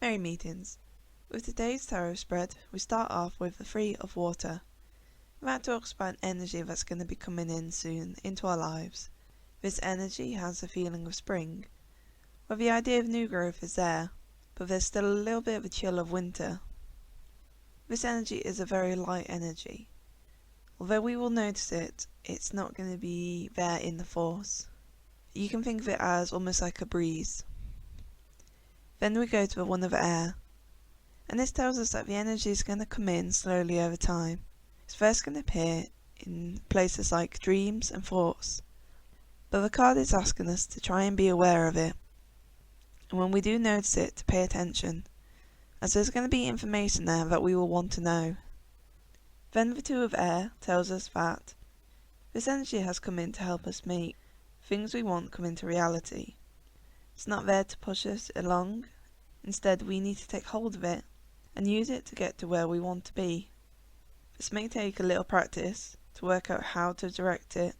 Merry meetings. With today's tarot spread, we start off with the Three of Water. That talks about an energy that's going to be coming in soon into our lives. This energy has a feeling of spring, where the idea of new growth is there, but there's still a little bit of a chill of winter. This energy is a very light energy. Although we will notice it, it's not going to be there in the force. You can think of it as almost like a breeze. Then we go to the One of Air, and this tells us that the energy is going to come in slowly over time. It's first going to appear in places like dreams and thoughts, but the card is asking us to try and be aware of it, and when we do notice it, to pay attention, as there's going to be information there that we will want to know. Then the Two of Air tells us that this energy has come in to help us make things we want come into reality. It's not there to push us along. Instead, we need to take hold of it and use it to get to where we want to be. This may take a little practice to work out how to direct it,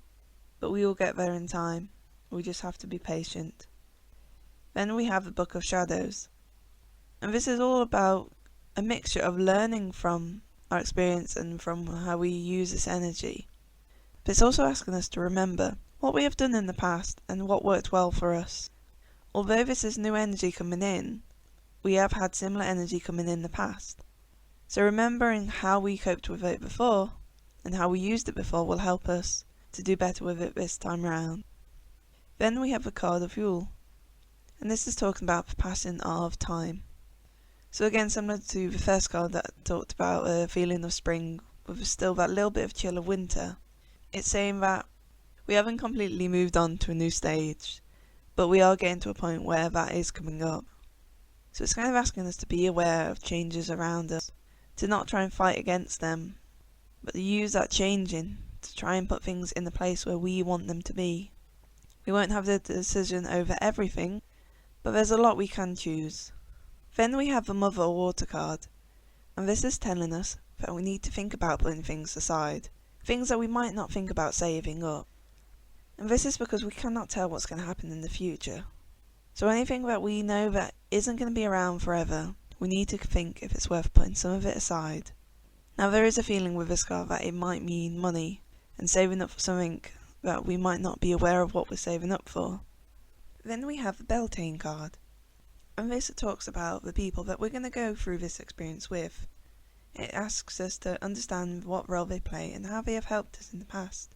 but we will get there in time. We just have to be patient. Then we have the Book of Shadows, and this is all about a mixture of learning from our experience and from how we use this energy. But it's also asking us to remember what we have done in the past and what worked well for us. Although this is new energy coming in, we have had similar energy coming in the past. So remembering how we coped with it before and how we used it before will help us to do better with it this time round. Then we have the card of Yule, and this is talking about the passing of time. So again, similar to the first card that talked about a feeling of spring with still that little bit of chill of winter, it's saying that we haven't completely moved on to a new stage, but we are getting to a point where that is coming up. So it's kind of asking us to be aware of changes around us, to not try and fight against them, but to use that changing to try and put things in the place where we want them to be. We won't have the decision over everything, but there's a lot we can choose. Then we have the Mother of Water card, and this is telling us that we need to think about putting things aside, things that we might not think about saving up. And this is because we cannot tell what's going to happen in the future. So anything that we know that isn't going to be around forever, we need to think if it's worth putting some of it aside. Now there is a feeling with this card that it might mean money, and saving up for something that we might not be aware of what we're saving up for. Then we have the Beltane card, and this talks about the people that we're going to go through this experience with. It asks us to understand what role they play and how they have helped us in the past,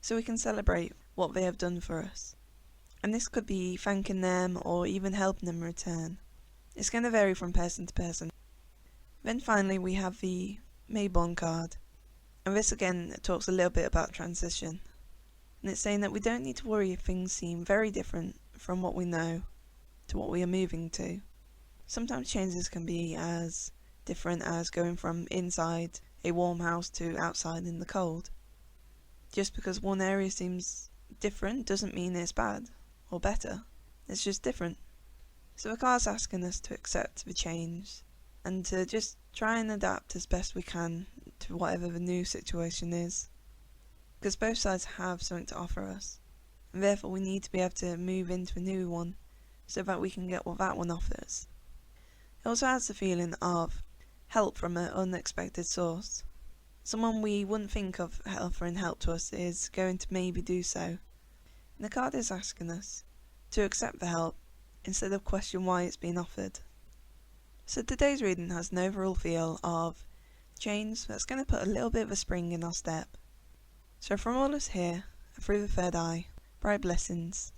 so we can celebrate what they have done for us. And this could be thanking them or even helping them return. It's going to vary from person to person. Then finally we have the Mayborn card, and this again talks a little bit about transition. And it's saying that we don't need to worry if things seem very different from what we know to what we are moving to. Sometimes changes can be as different as going from inside a warm house to outside in the cold. Just because one area seems different doesn't mean it's bad or better. It's just different. So the card's asking us to accept the change and to just try and adapt as best we can to whatever the new situation is. Because both sides have something to offer us, and therefore we need to be able to move into a new one so that we can get what that one offers. It also has the feeling of help from an unexpected source. Someone we wouldn't think of offering help to us is going to maybe do so. And the card is asking us to accept the help instead of question why it's being offered. So today's reading has an overall feel of change that's going to put a little bit of a spring in our step. So from all us here, through the third eye, bright blessings.